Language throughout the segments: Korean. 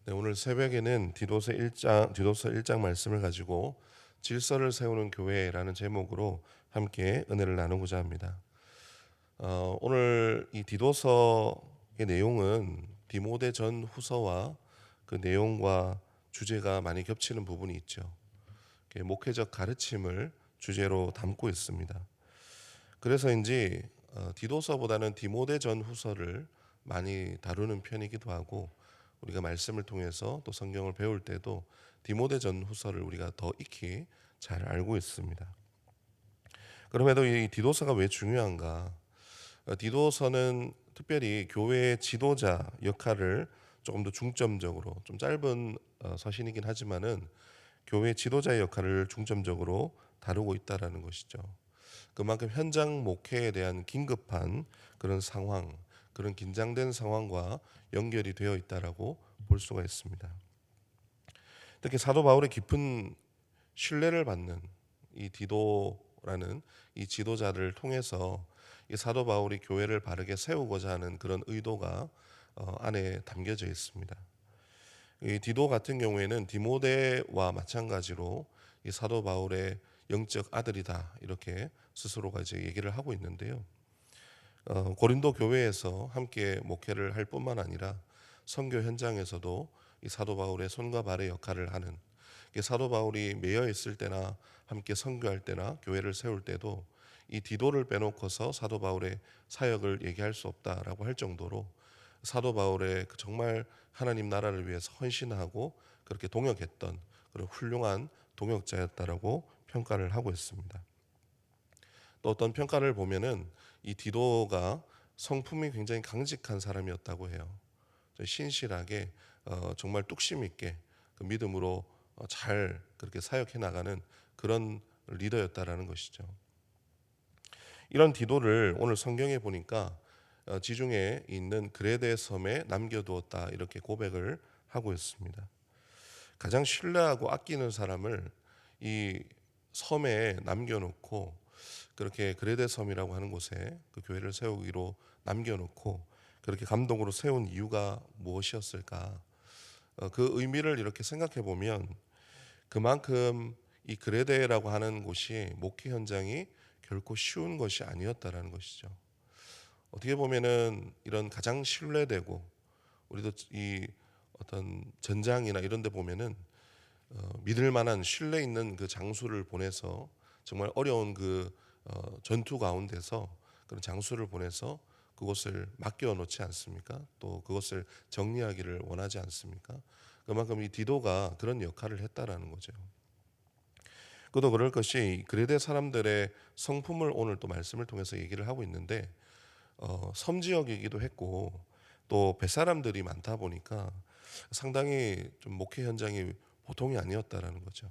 네, 오늘 새벽에는 디도서 1장 말씀을 가지고 질서를 세우는 교회라는 제목으로 함께 은혜를 나누고자 합니다. 오늘 이 디도서의 내용은 디모데 전 후서와 그 내용과 주제가 많이 겹치는 부분이 있죠. 목회적 가르침을 주제로 담고 있습니다. 그래서인지 디도서보다는 디모데 전 후서를 많이 다루는 편이기도 하고, 우리가 말씀을 통해서 또 성경을 배울 때도 디모데 전 후서를 우리가 더 익히 잘 알고 있습니다. 그럼에도 이 디도서가 왜 중요한가? 디도서는 특별히 교회의 지도자 역할을 조금 더 중점적으로, 좀 짧은 서신이긴 하지만은 교회 지도자의 역할을 중점적으로 다루고 있다라는 것이죠. 그만큼 현장 목회에 대한 긴급한 그런 상황, 그런 긴장된 상황과 연결이 되어 있다라고 볼 수가 있습니다. 특히 사도 바울의 깊은 신뢰를 받는 이 디도라는 이 지도자를 통해서 이 사도 바울이 교회를 바르게 세우고자 하는 그런 의도가 안에 담겨져 있습니다. 이 디도 같은 경우에는 디모데와 마찬가지로 이 사도 바울의 영적 아들이다, 이렇게 스스로가 이제 얘기를 하고 있는데요. 고린도 교회에서 함께 목회를 할 뿐만 아니라 선교 현장에서도 이 사도 바울의 손과 발의 역할을 하는, 사도 바울이 매여 있을 때나 함께 선교할 때나 교회를 세울 때도 이 디도를 빼놓고서 사도 바울의 사역을 얘기할 수 없다라고 할 정도로 사도 바울의 그 정말 하나님 나라를 위해서 헌신하고 그렇게 동역했던 그런 훌륭한 동역자였다라고 평가를 하고 있습니다. 또 어떤 평가를 보면은 이 디도가 성품이 굉장히 강직한 사람이었다고 해요. 신실하게 정말 뚝심 있게 그 믿음으로 잘 그렇게 사역해 나가는 그런 리더였다라는 것이죠. 이런 디도를 오늘 성경에 보니까 지중해에 있는 그레데 섬에 남겨두었다, 이렇게 고백을 하고 있습니다. 가장 신뢰하고 아끼는 사람을 이 섬에 남겨놓고, 그렇게 그레데 섬이라고 하는 곳에 그 교회를 세우기로 남겨놓고 그렇게 감동으로 세운 이유가 무엇이었을까? 그 의미를 이렇게 생각해 보면 그만큼 이 그레데라고 하는 곳이 목회 현장이 결코 쉬운 것이 아니었다라는 것이죠. 어떻게 보면은 이런 가장 신뢰되고, 우리도 이 어떤 전장이나 이런 데 보면은 믿을 만한 신뢰 있는 그 장수를 보내서 정말 어려운 그 전투 가운데서 그런 장수를 보내서 그곳을 맡겨 놓지 않습니까? 또 그것을 정리하기를 원하지 않습니까? 그만큼 이 디도가 그런 역할을 했다라는 거죠. 그도 그럴 것이 그레데 사람들의 성품을 오늘 또 말씀을 통해서 얘기를 하고 있는데, 섬 지역이기도 했고 또 뱃사람들이 많다 보니까 상당히 좀 목회 현장이 보통이 아니었다라는 거죠.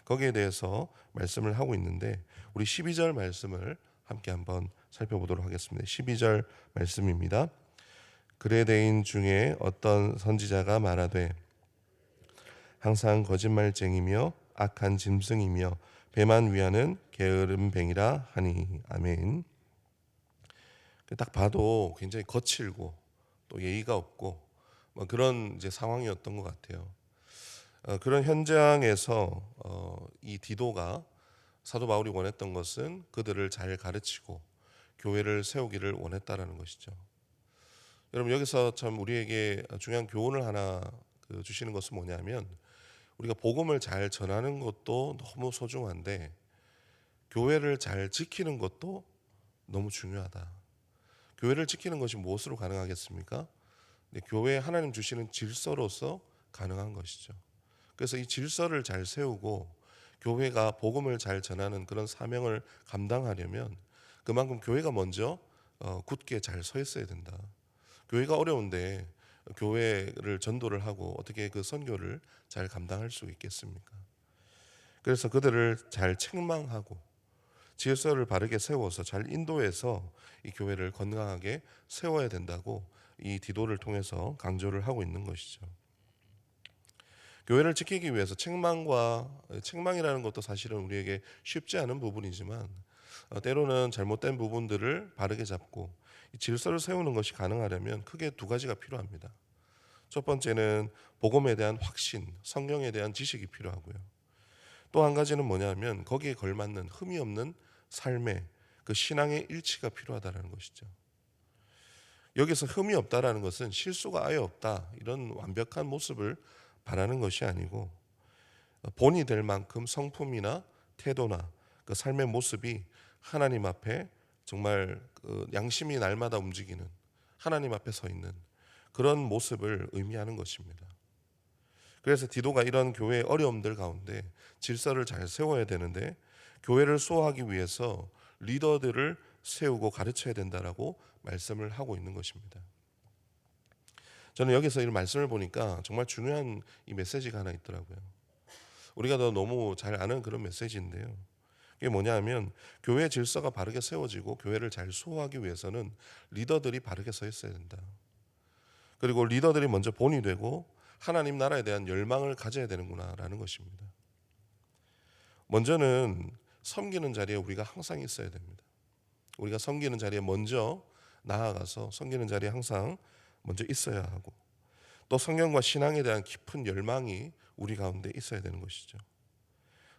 거기에 대해서 말씀을 하고 있는데, 우리 12절 말씀을 함께 한번 살펴보도록 하겠습니다. 12절 말씀입니다. 그레데인 중에 어떤 선지자가 말하되 항상 거짓말쟁이며 악한 짐승이며 배만 위하는 게으름뱅이라 하니. 아멘. 딱 봐도 굉장히 거칠고 또 예의가 없고 뭐 그런 이제 상황이었던 것 같아요. 그런 현장에서 이 디도가, 사도 바울이 원했던 것은 그들을 잘 가르치고 교회를 세우기를 원했다라는 것이죠. 여러분, 여기서 참 우리에게 중요한 교훈을 하나 주시는 것은 뭐냐면, 우리가 복음을 잘 전하는 것도 너무 소중한데 교회를 잘 지키는 것도 너무 중요하다. 교회를 지키는 것이 무엇으로 가능하겠습니까? 네, 교회에 하나님 주시는 질서로서 가능한 것이죠. 그래서 이 질서를 잘 세우고 교회가 복음을 잘 전하는 그런 사명을 감당하려면 그만큼 교회가 먼저 굳게 잘 서 있어야 된다. 교회가 어려운데 교회를 전도를 하고 어떻게 그 선교를 잘 감당할 수 있겠습니까? 그래서 그들을 잘 책망하고 질서를 바르게 세워서 잘 인도해서 이 교회를 건강하게 세워야 된다고 이 디도를 통해서 강조를 하고 있는 것이죠. 교회를 지키기 위해서 책망이라는 것도 사실은 우리에게 쉽지 않은 부분이지만, 때로는 잘못된 부분들을 바르게 잡고 이 질서를 세우는 것이 가능하려면 크게 두 가지가 필요합니다. 첫 번째는 복음에 대한 확신, 성경에 대한 지식이 필요하고요. 또 한 가지는 뭐냐면 거기에 걸맞는 흠이 없는 삶의 그 신앙의 일치가 필요하다는 것이죠. 여기서 흠이 없다라는 것은 실수가 아예 없다 이런 완벽한 모습을 바라는 것이 아니고 본이 될 만큼 성품이나 태도나 그 삶의 모습이 하나님 앞에 정말 그 양심이 날마다 움직이는 하나님 앞에 서 있는 그런 모습을 의미하는 것입니다. 그래서 디도가 이런 교회의 어려움들 가운데 질서를 잘 세워야 되는데 교회를 수호하기 위해서 리더들을 세우고 가르쳐야 된다라고 말씀을 하고 있는 것입니다. 저는 여기서 이 말씀을 보니까 정말 중요한 이 메시지가 하나 있더라고요. 우리가 더 너무 잘 아는 그런 메시지인데요. 이게 뭐냐 하면 교회 질서가 바르게 세워지고 교회를 잘 수호하기 위해서는 리더들이 바르게 서 있어야 된다. 그리고 리더들이 먼저 본이 되고 하나님 나라에 대한 열망을 가져야 되는구나라는 것입니다. 먼저는 섬기는 자리에 우리가 항상 있어야 됩니다. 우리가 섬기는 자리에 먼저 나아가서 섬기는 자리에 항상 먼저 있어야 하고 또 성경과 신앙에 대한 깊은 열망이 우리 가운데 있어야 되는 것이죠.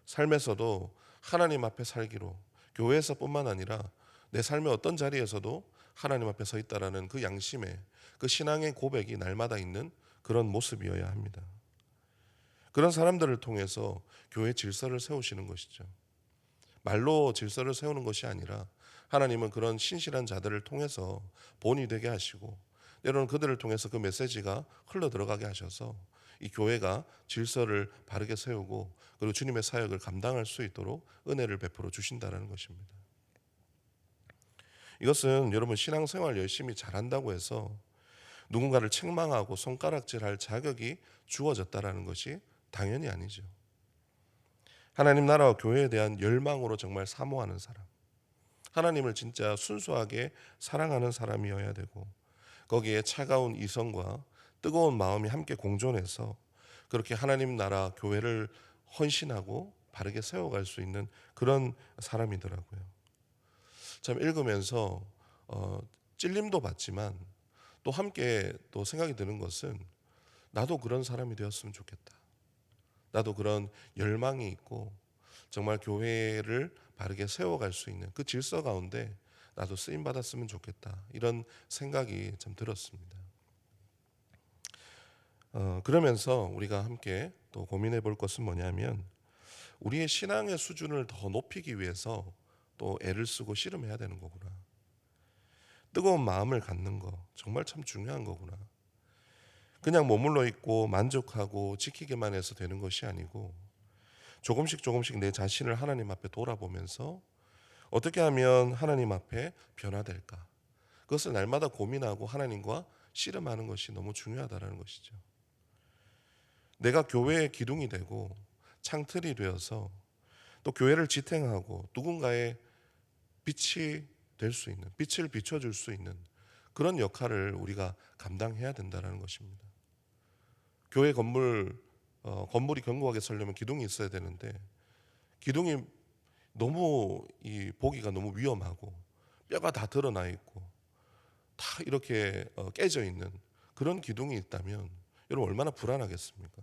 삶에서도 하나님 앞에 살기로 교회에서뿐만 아니라 내 삶의 어떤 자리에서도 하나님 앞에 서 있다라는 그 양심의 그 신앙의 고백이 날마다 있는 그런 모습이어야 합니다. 그런 사람들을 통해서 교회 질서를 세우시는 것이죠. 말로 질서를 세우는 것이 아니라 하나님은 그런 신실한 자들을 통해서 본이 되게 하시고 때로는 그들을 통해서 그 메시지가 흘러 들어가게 하셔서 이 교회가 질서를 바르게 세우고 그리고 주님의 사역을 감당할 수 있도록 은혜를 베풀어 주신다는 것입니다. 이것은 여러분 신앙생활 열심히 잘한다고 해서 누군가를 책망하고 손가락질할 자격이 주어졌다라는 것이 당연히 아니죠. 하나님 나라와 교회에 대한 열망으로 정말 사모하는 사람, 하나님을 진짜 순수하게 사랑하는 사람이어야 되고 거기에 차가운 이성과 뜨거운 마음이 함께 공존해서 그렇게 하나님 나라 교회를 헌신하고 바르게 세워갈 수 있는 그런 사람이더라고요. 참 읽으면서 찔림도 받지만 또 함께 또 생각이 드는 것은 나도 그런 사람이 되었으면 좋겠다. 나도 그런 열망이 있고 정말 교회를 바르게 세워갈 수 있는 그 질서 가운데 나도 쓰임 받았으면 좋겠다. 이런 생각이 참 들었습니다. 그러면서 우리가 함께 또 고민해 볼 것은 뭐냐면 우리의 신앙의 수준을 더 높이기 위해서 또 애를 쓰고 씨름해야 되는 거구나. 뜨거운 마음을 갖는 거 정말 참 중요한 거구나. 그냥 머물러 있고 만족하고 지키기만 해서 되는 것이 아니고 조금씩 내 자신을 하나님 앞에 돌아보면서 어떻게 하면 하나님 앞에 변화될까? 그것을 날마다 고민하고 하나님과 씨름하는 것이 너무 중요하다는 것이죠. 내가 교회의 기둥이 되고 창틀이 되어서 또 교회를 지탱하고 누군가의 빛이 될 수 있는, 빛을 비춰줄 수 있는 그런 역할을 우리가 감당해야 된다는 것입니다. 교회 건물이 견고하게 서려면 기둥이 있어야 되는데 기둥이 너무 보기가 너무 위험하고 뼈가 다 드러나 있고 다 이렇게 깨져 있는 그런 기둥이 있다면 여러분 얼마나 불안하겠습니까?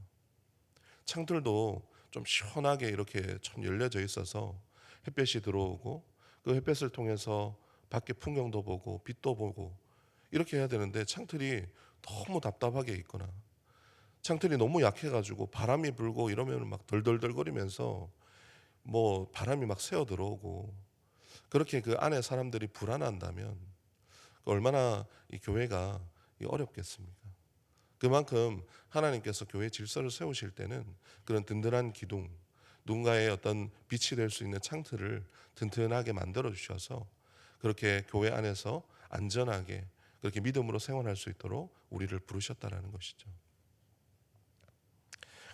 창틀도 좀 시원하게 이렇게 좀 열려져 있어서 햇볕이 들어오고 그 햇볕을 통해서 밖에 풍경도 보고 빛도 보고 이렇게 해야 되는데 창틀이 너무 답답하게 있거나 창틀이 너무 약해가지고 바람이 불고 이러면 막 덜덜덜거리면서 뭐 바람이 막 새어 들어오고 그렇게 그 안에 사람들이 불안한다면 얼마나 이 교회가 어렵겠습니까? 그만큼 하나님께서 교회 질서를 세우실 때는 그런 든든한 기둥, 누군가의 어떤 빛이 될 수 있는 창틀을 튼튼하게 만들어 주셔서 그렇게 교회 안에서 안전하게 그렇게 믿음으로 생활할 수 있도록 우리를 부르셨다라는 것이죠.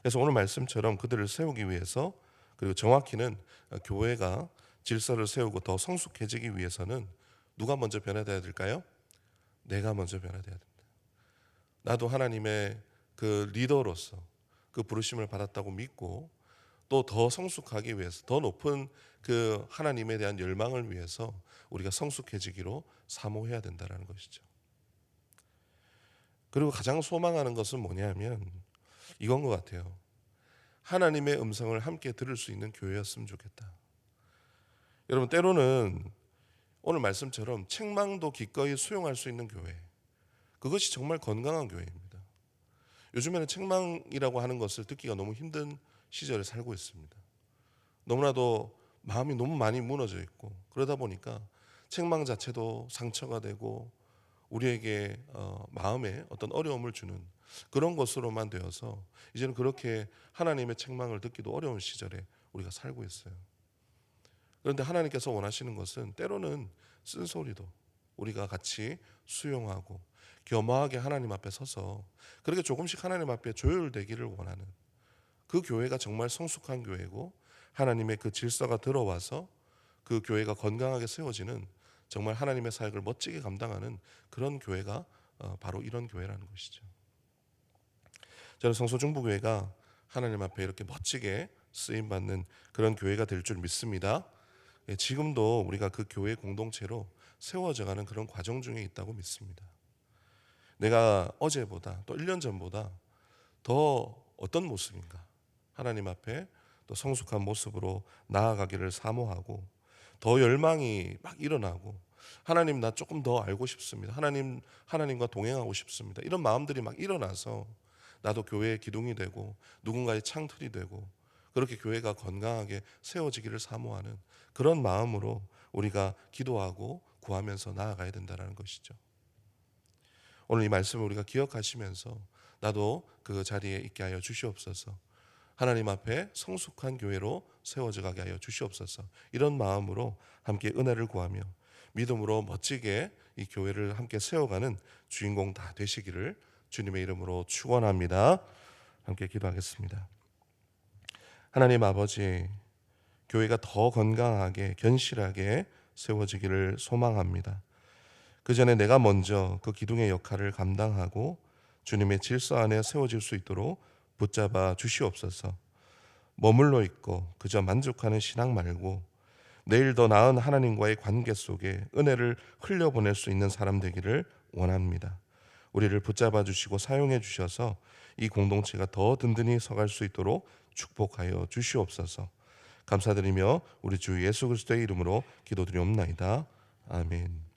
그래서 오늘 말씀처럼 그들을 세우기 위해서 그리고 정확히는 교회가 질서를 세우고 더 성숙해지기 위해서는 누가 먼저 변화되어야 될까요? 내가 먼저 변화되어야 된다. 나도 하나님의 그 리더로서 그 부르심을 받았다고 믿고 또 더 성숙하기 위해서 더 높은 그 하나님에 대한 열망을 위해서 우리가 성숙해지기로 사모해야 된다는 것이죠. 그리고 가장 소망하는 것은 뭐냐면 이건 것 같아요. 하나님의 음성을 함께 들을 수 있는 교회였으면 좋겠다. 여러분, 때로는 오늘 말씀처럼 책망도 기꺼이 수용할 수 있는 교회, 그것이 정말 건강한 교회입니다. 요즘에는 책망이라고 하는 것을 듣기가 너무 힘든 시절에 살고 있습니다. 너무나도 마음이 너무 많이 무너져 있고, 그러다 보니까 책망 자체도 상처가 되고 우리에게 마음에 어떤 어려움을 주는 그런 것으로만 되어서 이제는 그렇게 하나님의 책망을 듣기도 어려운 시절에 우리가 살고 있어요. 그런데 하나님께서 원하시는 것은 때로는 쓴소리도 우리가 같이 수용하고 겸허하게 하나님 앞에 서서 그렇게 조금씩 하나님 앞에 조율되기를 원하는, 그 교회가 정말 성숙한 교회고 하나님의 그 질서가 들어와서 그 교회가 건강하게 세워지는, 정말 하나님의 사역을 멋지게 감당하는 그런 교회가 바로 이런 교회라는 것이죠. 저는 성소중부교회가 하나님 앞에 이렇게 멋지게 쓰임받는 그런 교회가 될 줄 믿습니다. 지금도 우리가 그 교회 공동체로 세워져가는 그런 과정 중에 있다고 믿습니다. 내가 어제보다 또 1년 전보다 더 어떤 모습인가, 하나님 앞에 또 성숙한 모습으로 나아가기를 사모하고 더 열망이 막 일어나고, 하나님 나 조금 더 알고 싶습니다. 하나님과 동행하고 싶습니다. 이런 마음들이 막 일어나서 나도 교회의 기둥이 되고 누군가의 창틀이 되고 그렇게 교회가 건강하게 세워지기를 사모하는 그런 마음으로 우리가 기도하고 구하면서 나아가야 된다는 것이죠. 오늘 이 말씀을 우리가 기억하시면서 나도 그 자리에 있게 하여 주시옵소서. 하나님 앞에 성숙한 교회로 세워져 가게 하여 주시옵소서. 이런 마음으로 함께 은혜를 구하며 믿음으로 멋지게 이 교회를 함께 세워가는 주인공 다 되시기를 주님의 이름으로 축원합니다. 함께 기도하겠습니다. 하나님 아버지, 교회가 더 건강하게 견실하게 세워지기를 소망합니다. 그 전에 내가 먼저 그 기둥의 역할을 감당하고 주님의 질서 안에 세워질 수 있도록 붙잡아 주시옵소서. 머물러 있고 그저 만족하는 신앙 말고 내일 더 나은 하나님과의 관계 속에 은혜를 흘려보낼 수 있는 사람 되기를 원합니다. 우리를 붙잡아 주시고 사용해 주셔서 이 공동체가 더 든든히 서갈 수 있도록 축복하여 주시옵소서. 감사드리며 우리 주 예수 그리스도의 이름으로 기도드리옵나이다. 아멘.